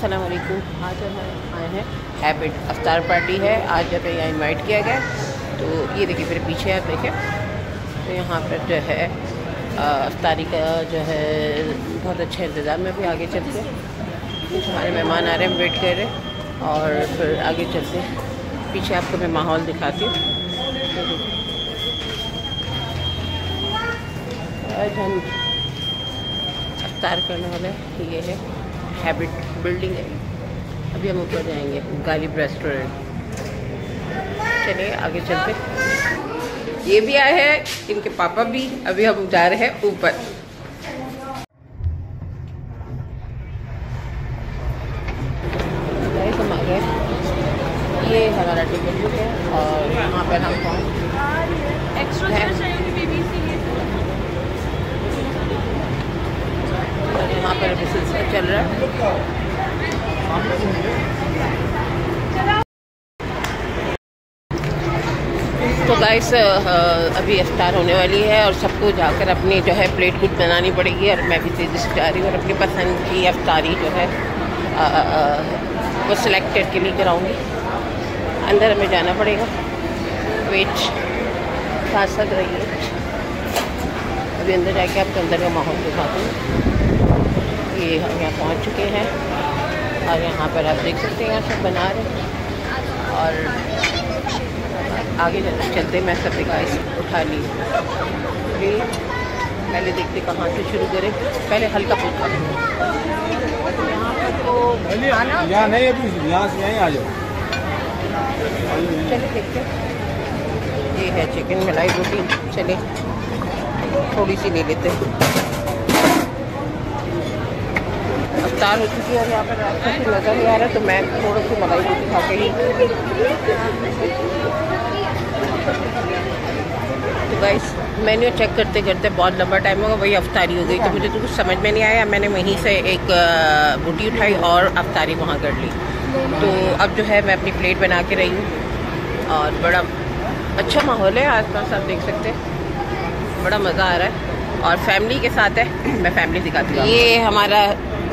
अस्सलाम वालेकुम। आज हम आए हैं हैबिट अफ्तार पार्टी है। आज जब यहाँ इनवाइट किया गया तो ये देखिए मेरे पीछे आप देखें तो यहाँ पर जो है अफ्तारी का जो है बहुत अच्छा इंतज़ाम में। भी आगे चलते हैं, हमारे मेहमान आ रहे हैं, वेट कर रहे हैं और फिर आगे चलते हैं। पीछे आपको मैं माहौल दिखाती हूँ। आज हम अफ्तार करने वाले ये है हैबिट बिल्डिंग है। अभी हम ऊपर जाएंगे, गालिब रेस्टोरेंट। चलिए आगे चलते। ये भी आए हैं, इनके पापा भी। अभी हम जा रहे हैं ऊपर। हम आ गए, ये हमारा टिकट बुक है और यहाँ पर हम यहाँ पर अभी सिलसिला चल रहा है। तो गाइस अभी इफ्तार होने वाली है और सबको जाकर अपनी जो है प्लेट कुछ बनानी पड़ेगी और मैं भी तेज़ी से जा रही हूँ और अपनी पसंद की इफ्तारी जो है वो सिलेक्टेड के लिए कराऊँगी। अंदर हमें जाना पड़ेगा, वेट साथ साथ रहिए। अभी अंदर जाके आपको अंदर का माहौल दिखाती हूँ। ये हम यहाँ पहुँच चुके हैं और यहाँ पर आप देख सकते हैं यहाँ सब बना रहे हैं और आगे चलते मैं सब गाइस उठा ली। पहले देखते कहाँ से शुरू करें। पहले हल्का फुल्का यहाँ पर तो यहाँ नहीं, अभी यहाँ से यहीं आ जाओ। चलिए देखते। ये है चिकन मलाई रोटी। चलिए थोड़ी सी ले लेते हैं। अफ्तार हो चुकी है और यहाँ पर रास्ते से नज़र नहीं आ रहा तो मैं थोड़ी सी मलाई रोटी खा के ही। तो गाइस मेन्यू चेक करते करते बहुत लंबा टाइम होगा, वही अफ्तारी हो गई तो मुझे तो कुछ समझ में नहीं आया। मैंने वहीं से एक रोटी उठाई और अफ्तारी वहाँ कर ली। तो अब जो है मैं अपनी प्लेट बना के रही हूँ और बड़ा अच्छा माहौल है आसपास, आप देख सकते हैं। बड़ा मज़ा आ रहा है और फैमिली के साथ है। मैं फैमिली दिखाती हूँ। ये हमारा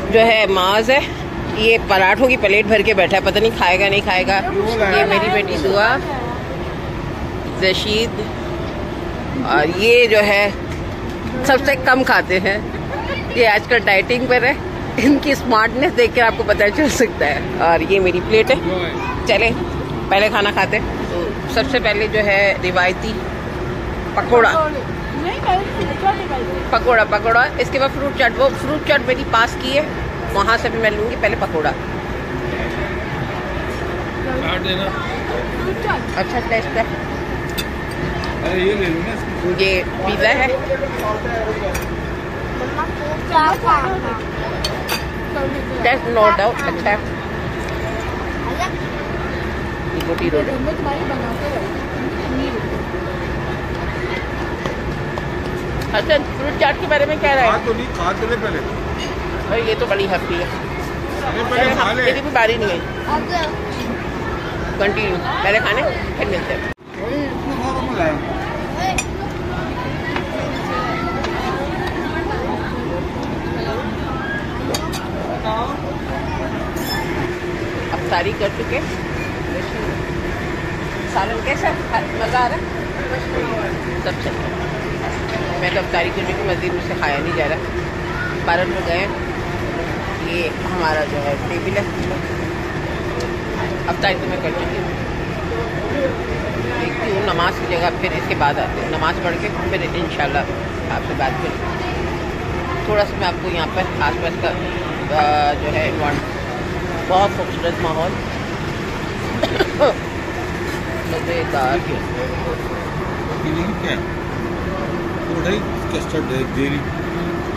जो है माज है, ये पराठों की प्लेट भर के बैठा है, पता नहीं खाएगा नहीं खाएगा। ये मेरी बेटी दुआ रशीद और ये जो है सबसे कम खाते हैं, ये आजकल डाइटिंग पर है। इनकी स्मार्टनेस देख कर आपको पता चल सकता है। और ये मेरी प्लेट है। चले पहले खाना खाते। तो सबसे पहले जो है रिवायती पकोड़ा पकोड़ा पकोड़ा, इसके बाद फ्रूट चाट। वो फ्रूट चाट मेरी पास की है, वहाँ से भी मैं लूँगी। पहले पकोड़ा। अच्छा टेस्ट है। ये ले लो ना। ये पिज़्ज़ा है। टेस्ट नो डाउट अच्छा है। रोटी अच्छा, फ्रूट चाट के बारे में क्या रहा है? खा तो ले पहले। और ये तो बड़ी हैप्पी है। मेरी भी बारी नहीं है। कंटिन्यू पहले खाने फिर मिलते हैं। अफ्तारी कर चुके। सालन कैसा मज़ा आ रहा है? सब चल रहा है। मैं तो अफ्तारी करने की मज़ीद मुझसे खाया नहीं जा रहा। पार्लर में गए, ये हमारा जो है टेबल है। अफ्तारी तो मैं कर चुकी हूँ। देखती हूँ नमाज की जगह फिर इसके बाद आते हैं। नमाज पढ़ के फिर इंशाल्लाह आपसे बात करूँ। थोड़ा सा मैं आपको यहाँ पर आसपास का जो है इन्वायरमेंट, बहुत खूबसूरत माहौल, मज़ेदार।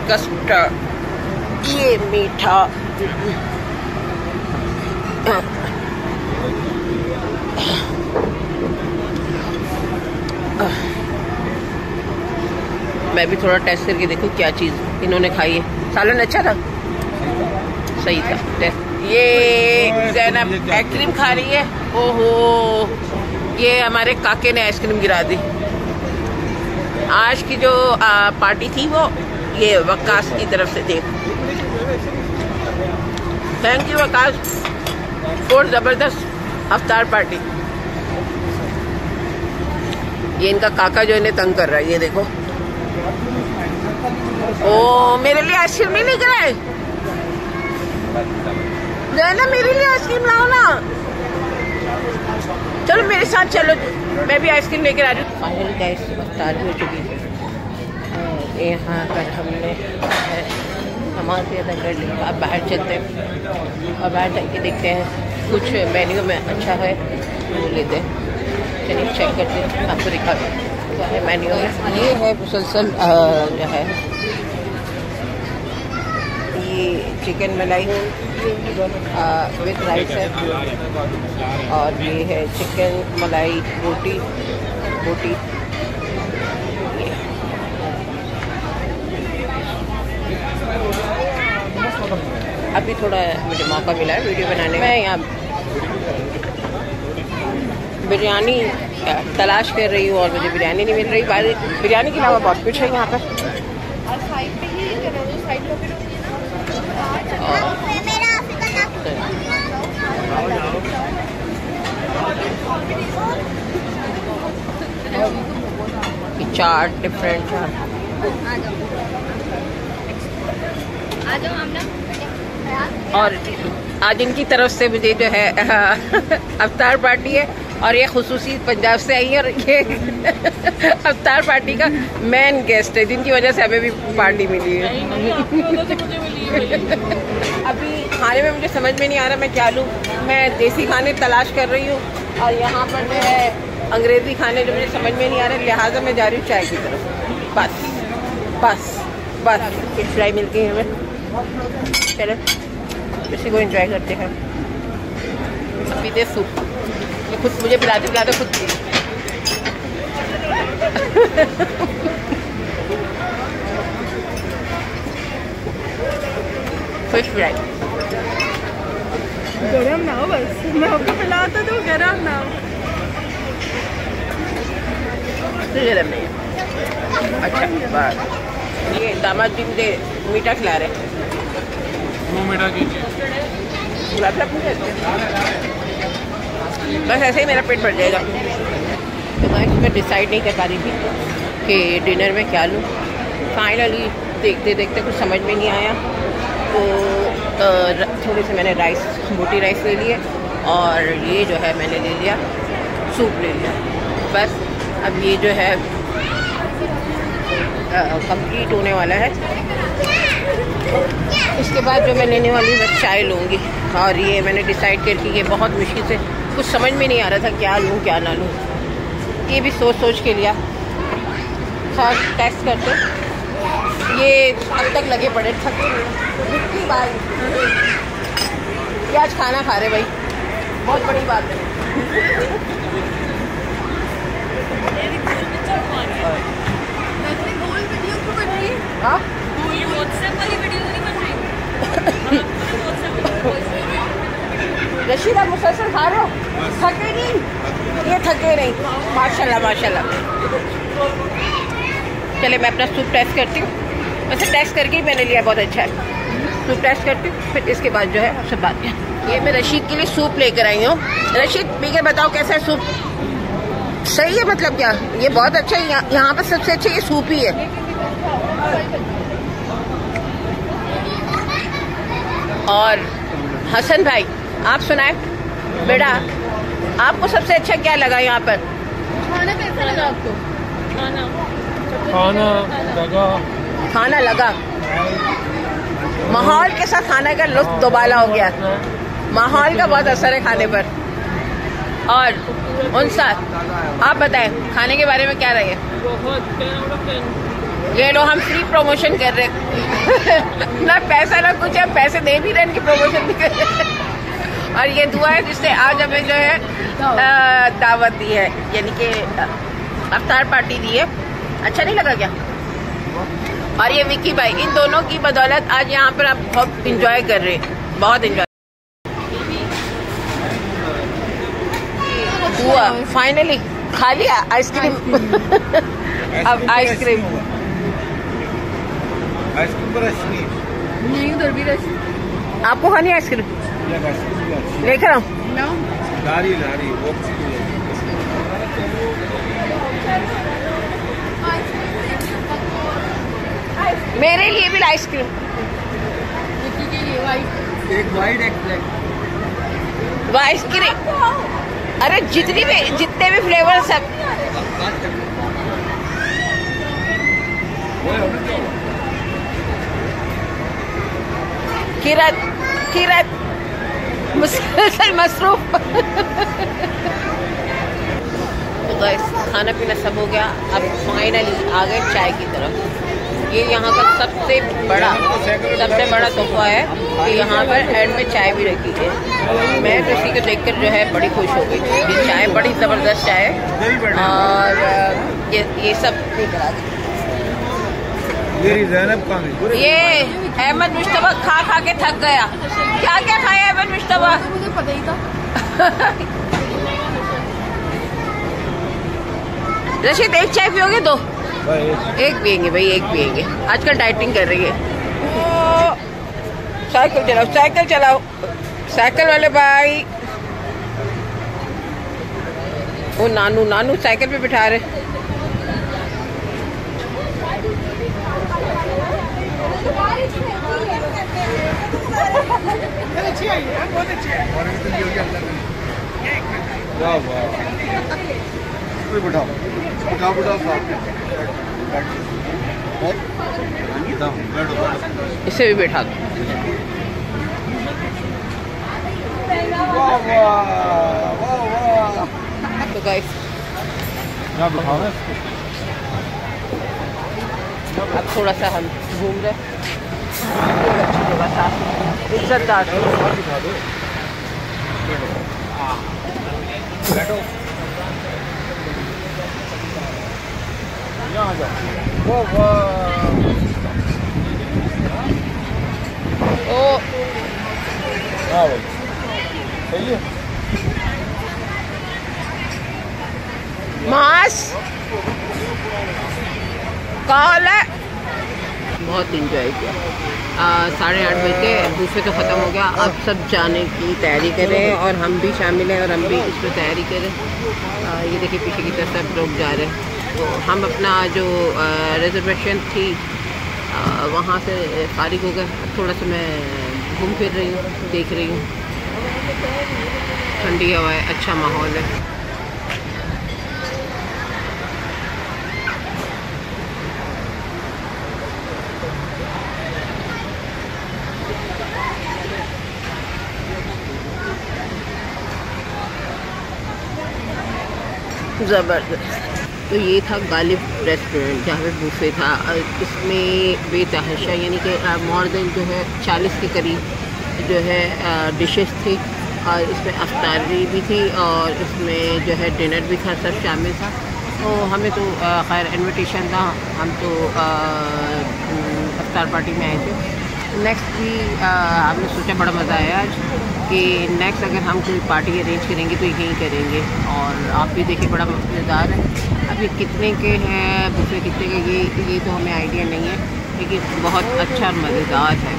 कस्टर्ड, ये मीठा। मैं भी थोड़ा टेस्ट करके देखूं क्या चीज़ इन्होंने खाई है। सालन अच्छा था, सही था टेस्ट। ये ज़ैनब आइसक्रीम खा रही है। ओहो, ये हमारे काके ने आइसक्रीम गिरा दी। आज की जो पार्टी थी वो ये वक्कास की तरफ से थी। थैंक यू आकाश फॉर ज़बरदस्त अफ्तार पार्टी। ये इनका काका जो इन्हें तंग कर रहा है, ये देखो। ओ मेरे लिए आइसक्रीम नहीं लेकर आए, ना मेरे लिए आइसक्रीम लाओ ना। चलो मेरे साथ चलो, मैं भी आइसक्रीम लेकर आ रही हूँ। फाइनली गाइस अफ्तार हो चुकी है। यहाँ पर हमने नमाज अदा कर ली। अब बाहर चलते हैं और बाहर चल के देखते हैं कुछ मेन्यू में अच्छा है वो लेते हैं। चलिए चेक करते हैं, आपको दिखाते हैं क्या है मेन्यू में। ये है मुसलसल जो है ये चिकन मलाई विद राइस है, और ये है चिकन मलाई रोटी। अभी थोड़ा मुझे मौका मिला है वीडियो बनाने में। यहाँ बिरयानी तलाश कर रही हूँ और मुझे बिरयानी नहीं मिल रही। बिरयानी के अलावा बहुत कुछ है यहाँ पर। चाट डिफरेंट और आज इनकी तरफ से मुझे जो है अफ्तार पार्टी है, और ये खुसूसी पंजाब से आई है, और ये अफ्तार पार्टी का मेन गेस्ट है जिनकी वजह से हमें भी पार्टी मिली है। अभी खाने में मुझे समझ में नहीं आ रहा मैं क्या लूँ। मैं देसी खाने तलाश कर रही हूँ और यहाँ पर जो है अंग्रेज़ी खाने जो मुझे समझ में नहीं आ रहे, लिहाजा मैं जा रही हूँ चाय की तरफ। बस फिश फ्राई मिलती है हमें। चलो इसी को एंजॉय करते हैं। पीते सूप, ये खुद मुझे पिलाते खुद पी। फिश फ्राई गरम ना हो, बस मैं आपको पिलाता तो गरम ना हो। गरम नहीं है। अच्छा बात ये दामाद जी मुझे मीठा खिला रहे हैं। मीठा कीजिए, बस ऐसे ही मेरा पेट भर जाएगा। तो मैं डिसाइड नहीं कर पा रही थी कि डिनर में क्या लूँ। फाइनली देखते कुछ समझ में नहीं आया, तो थोड़े से मैंने बोटी राइस ले लिए, और ये जो है मैंने ले लिया सूप ले लिया। बस अब ये जो है कंप्लीट होने वाला है। इसके बाद जो मैं लेने वाली हूँ बस चाय लूँगी। और ये मैंने डिसाइड कर कि ये बहुत मुश्किल से, कुछ समझ में नहीं आ रहा था क्या लूँ क्या ना लूँ। ये भी सोच के लिया। खैर टेस्ट करते, ये अब तक लगे पड़े थके भाई। ये आज खाना खा रहे भाई, बहुत बड़ी बात है। हाँ रशीद आप मुसलसल खा रहे हो, थके नहीं? ये थके नहीं, माशाल्लाह। चले मैं अपना सूप टेस्ट करती हूँ। वैसे टेस्ट करके ही मैंने लिया, बहुत अच्छा है। सूप टेस्ट करती हूँ, फिर इसके बाद जो है सब बात है। ये मैं रशीद के लिए सूप लेकर आई हूँ। रशीद पीकर बताओ कैसा है सूप? सही है, मतलब क्या ये बहुत अच्छा है। यहाँ पर सबसे अच्छा ये सूप ही है। और हसन भाई आप सुनाए बेटा, आपको सबसे अच्छा क्या लगा यहाँ पर? खाना कैसा लगा आपको? खाना लगा। माहौल के साथ खाने का लुत्फ दोबाला हो गया। माहौल का बहुत असर है खाने पर। और उन साथ आप बताएं खाने के बारे में क्या रहे? ये लो हम फ्री प्रमोशन कर रहे ना पैसा ना कुछ है, पैसे दे भी रहे इनकी प्रमोशन भी कर रहे। और ये दुआ है जिससे आज हमें जो है दावत दी है, यानी कि अफ्तार पार्टी दी है। अच्छा नहीं लगा क्या? और ये विक्की भाई, इन दोनों की बदौलत आज यहाँ पर आप बहुत इंजॉय कर रहे हैं, बहुत इंजॉय हुआ। फाइनली खा लिया आइसक्रीम। अब आइसक्रीम पर रश नहीं, उधर भी रश। आपको खानी आइसक्रीम? लेकर आऊँ? लारी वो मेरे लिए भी आइसक्रीम। एक वाइट एक ब्लैक। वो आइसक्रीम, अरे जितने भी फ्लेवर सब। किरत मुस्लिम मसरूफ। तो गाइस खाना पीना सब हो गया, अब फाइनली आ गए चाय की तरफ। ये यहाँ का सबसे बड़ा तोहफा है कि यहाँ पर एंड में चाय भी रखी है। मैं तो इसी को देखकर जो है बड़ी खुश हो गई। ये चाय बड़ी ज़बरदस्त चाय है और ये सब नहीं करा दी। ये अहमद मुश्तबा खा के थक गया। क्या खाया अहमद मुश्तबा? मुझे पता ही था। रशीद एक चाय पियोगे? दो? एक पियेंगे भाई, एक पियेंगे। आजकल डाइटिंग कर रही है। साइकिल चलाओ साइकिल वाले भाई। वो नानू साइकिल पे बिठा रहे। बहुत अच्छी है। वाह बिठाओ इसे भी बैठा दो। तो गाइस अब थोड़ा सा हम घूम रहे। अच्छी जगह था, इज्जतदार। बैठो यहाँ आ जाओ। ओ हाँ भाई सही है। मास कॉल है। बहुत इंजॉय किया। 8:30 बजे बूफे तो ख़त्म हो गया। अब सब जाने की तैयारी करें और हम भी शामिल हैं और हम भी इस पर तैयारी करें। ये देखिए पीछे की तरफ सब लोग जा रहे हैं। तो हम अपना जो रिजर्वेशन थी वहाँ से फारिग हो गए। थोड़ा सा मैं घूम फिर रही हूँ, देख रही हूँ। ठंडी हवा है, अच्छा माहौल है। ज़बरदस्त। तो ये था गालिब रेस्टोरेंट जहाँ पे बूफे था। इसमें बेतहाशा यानी कि मोर देन जो है 40 के करीब जो है डिशेस थी और इसमें अफ्तारी भी थी और इसमें जो है डिनर भी था, सब शामिल था। तो हमें तो खैर इनविटेशन था, हम तो अफ्तार पार्टी में आए थे। नेक्स्ट भी हमने सोचा बड़ा मज़ा आया आज कि नेक्स्ट अगर हम कोई पार्टी अरेंज करेंगे तो यहीं करेंगे। और आप भी देखिए बड़ा मज़ेदार है। अभी कितने के हैं बुफे कितने के ये तो हमें आइडिया नहीं है, लेकिन बहुत अच्छा और मज़ेदार है।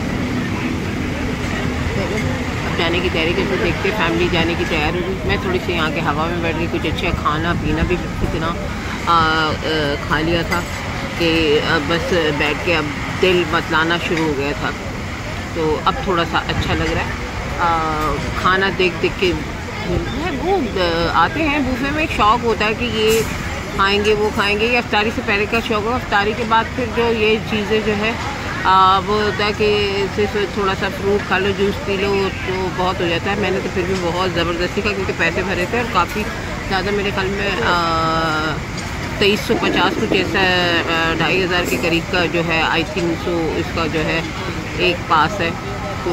अब जाने की तैयारी करके देखते, फैमिली जाने की तैयारी हुई। मैं थोड़ी सी यहाँ के हवा में बैठ गई। कुछ अच्छा खाना पीना भी इतना खा लिया था कि बस बैठ के अब दिल बतलाना शुरू हो गया था। तो अब थोड़ा सा अच्छा लग रहा है। खाना देख के वो आते हैं बूफे में, एक शौक़ होता है कि ये खाएंगे वो खाएंगे। ये अफ्तारी से पहले का शौक़ है। अफ्तारी के बाद फिर जो ये चीज़ें जो है वो होता है कि सिर्फ थोड़ा सा फ्रूट खा लो, जूस पी लो तो बहुत हो जाता है। मैंने तो फिर भी बहुत ज़बरदस्ती का, क्योंकि पैसे भरे थे और काफ़ी ज़्यादा मेरे ख्याल में 2350 कुछ ऐसा 2500 के करीब का जो है आई थिंक सो इसका जो है एक पास है। तो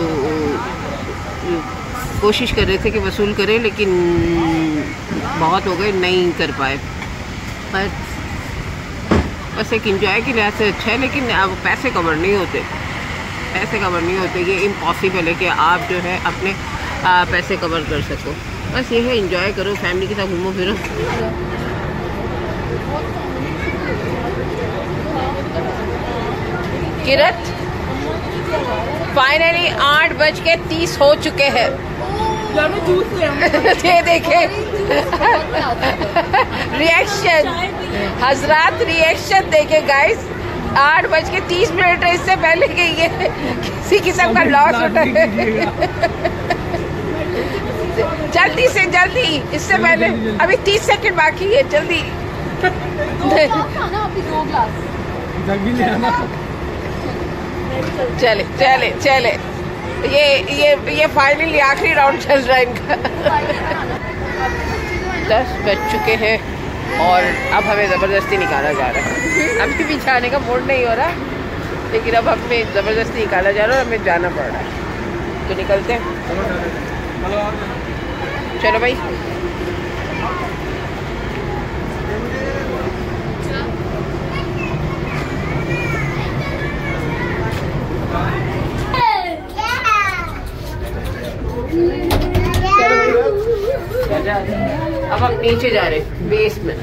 कोशिश कर रहे थे कि वसूल करें, लेकिन बहुत हो गए, नहीं कर पाए। पर बस एक इंजॉय के लिहाज से अच्छा है, लेकिन अब पैसे कवर नहीं होते। ये इम्पॉसिबल है कि आप जो है अपने पैसे कवर कर सको। बस ये है, इंजॉय करो, फैमिली के साथ घूमो फिरो। किरत फाइनली 8:30 हो चुके हैं। जूस ले ये देखे रिएक्शन, हजरात रिएक्शन देखे गाइस। 8:30 इससे पहले कि ये किसी किस्म का लॉस उठा है। जल्दी से जल्दी, इससे पहले अभी 30 सेकंड बाकी है, जल्दी। चले चले चले, ये फाइनली आखिरी राउंड चल रहा है इनका। 10 बज चुके हैं और अब हमें ज़बरदस्ती निकाला जा रहा है। अभी भी जाने का मूड नहीं हो रहा, लेकिन अब हमें ज़बरदस्ती निकाला जा रहा है और हमें जाना पड़ रहा है, तो निकलते हैं। चलो भाई। अब हम नीचे जा रहे हैं बेस में।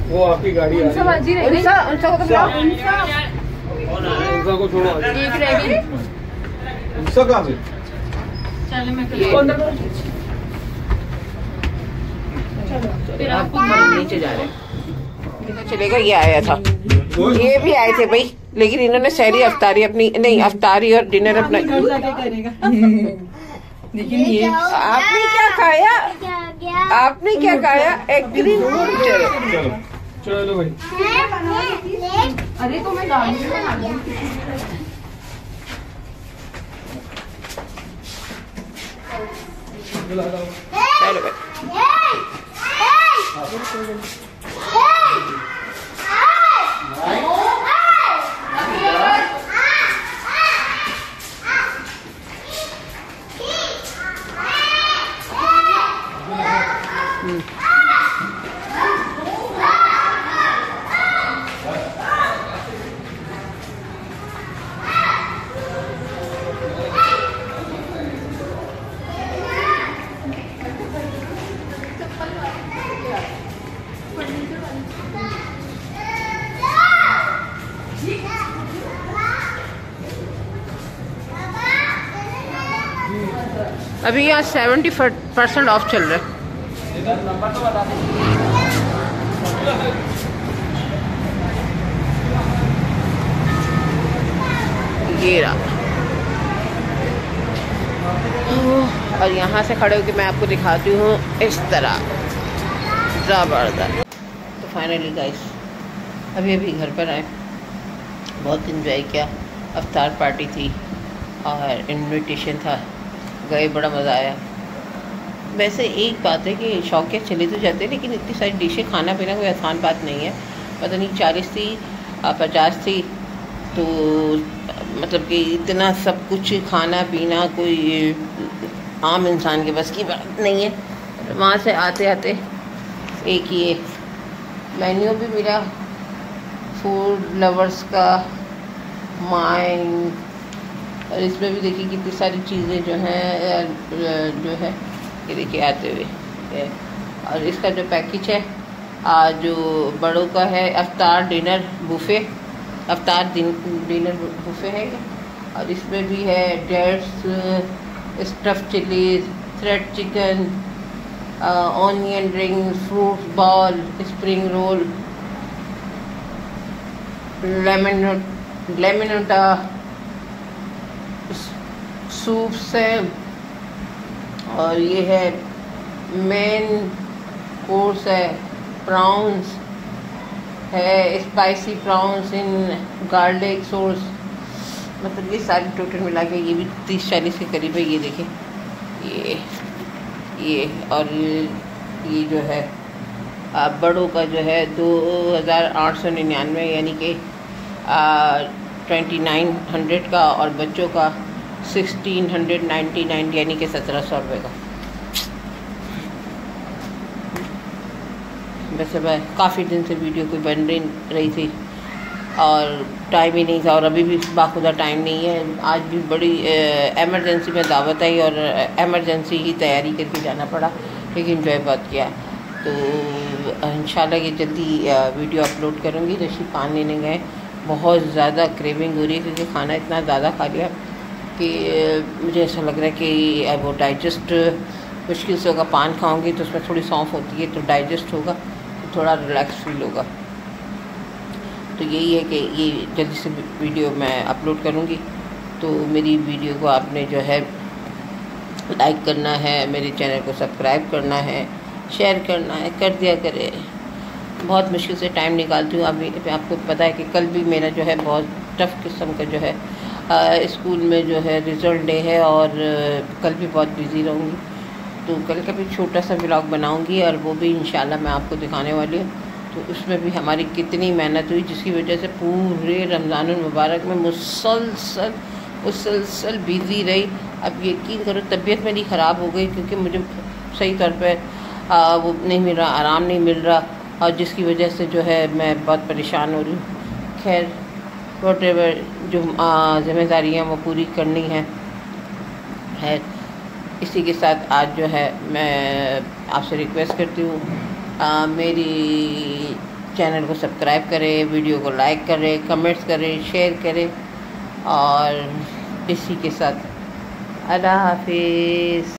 वो आपकी गाड़ी आ रही है। उनसा को तो बुलाओ। उनसा को छोड़ो। ठीक रहेगी। उनसा कहाँ से? हम नीचे जा रहे हैं। चलेगा, ये आया था, ये भी आए थे भाई, लेकिन इन्होंने सहरी अफ्तारी अपनी नहीं, अफ्तारी और डिनर अपना। लेकिन ये आपने क्या खाया? आपने क्या खाया? एक ग्रीन। चलो चलो चलो भाई। अरे तो मैं गाड़ी में बना दूँ। चलो भाई। अभी यहाँ 70% ऑफ चल रहा है। ये रहा, और यहाँ से खड़े होकर मैं आपको दिखाती हूँ इस तरह ज़बरदस्त। तो फाइनली गाइस अभी घर पर आए, बहुत इन्जॉय किया। अफ्तार पार्टी थी और इनविटेशन था, गए, बड़ा मज़ा आया। वैसे एक बात है कि शौकिया चले तो जाते हैं, लेकिन इतनी सारी डिशें खाना पीना कोई आसान बात नहीं है। पता नहीं 40 थी 50 थी, तो मतलब कि इतना सब कुछ खाना पीना कोई आम इंसान के बस की बात नहीं है। वहाँ से आते आते एक ये मेन्यू भी मिला फूड लवर्स का माइंड, और इसमें भी देखिए कितनी सारी चीज़ें जो है ये देखिए आते हुए। और इसका जो पैकेज है जो बड़ों का है, अफ्तार डिनर बुफ़े, अफ्तार डिनर बुफ़े है, और इसमें भी है dates, stuff chillies, thread chicken, onion ring, fruit ball, spring roll, लेमनोटा सूप्स है, और ये है मेन कोर्स है, प्राउंस है, spicy prawns in garlic sauce. मतलब ये सारी टोटल मिला के ये भी 30-40 के करीब है। ये देखें ये और ये जो है बड़ों का जो है 2899 यानी कि 2900 का, और बच्चों का 1699 यानी कि 1700 रुपये का। वैसे मैं काफ़ी दिन से वीडियो कोई बन रही थी और टाइम ही नहीं था, और अभी भी बाखुदा टाइम नहीं है। आज भी बड़ी एमरजेंसी में दावत आई और एमरजेंसी ही तैयारी करके जाना पड़ा, लेकिन एंजॉय बहुत किया। तो इंशाल्लाह ये जल्दी वीडियो अपलोड करूँगी। रशीद पान लेने गए बहुत ज़्यादा क्रेविंग हो रही है क्योंकि खाना इतना ज़्यादा खा लिया कि मुझे ऐसा लग रहा है कि अब वो डाइजेस्ट मुश्किल से होगा। पान खाऊंगी तो उसमें थोड़ी सौंफ होती है तो डाइजेस्ट होगा, तो थोड़ा रिलैक्स फील होगा। तो यही है कि ये जल्दी से वीडियो मैं अपलोड करूँगी। तो मेरी वीडियो को आपने जो है लाइक करना है, मेरे चैनल को सब्सक्राइब करना है, शेयर करना है, कर दिया करें। बहुत मुश्किल से टाइम निकालती हूँ। अभी आपको पता है कि कल भी मेरा जो है बहुत टफ़ किस्म का जो है स्कूल में जो है रिज़ल्ट डे है और कल भी बहुत बिज़ी रहूँगी। तो कल का भी छोटा सा व्लॉग बनाऊँगी और वो भी इंशाल्लाह मैं आपको दिखाने वाली हूँ। तो उसमें भी हमारी कितनी मेहनत हुई जिसकी वजह से पूरे रमज़ानुल मुबारक में मुसलसल बिज़ी रही। अब यकीन करो तबीयत मेरी ख़राब हो गई क्योंकि मुझे सही तौर पे वो नहीं मिल रहा, आराम नहीं मिल रहा और जिसकी वजह से जो है मैं बहुत परेशान हो रही हूँ। खैर व्हाटएवर जो ज़िम्मेदारियाँ वो पूरी करनी है। इसी के साथ आज जो है मैं आपसे रिक्वेस्ट करती हूँ मेरी चैनल को सब्सक्राइब करें, वीडियो को लाइक करें, कमेंट्स करें, शेयर करें और इसी के साथ अल्लाह हाफिज़।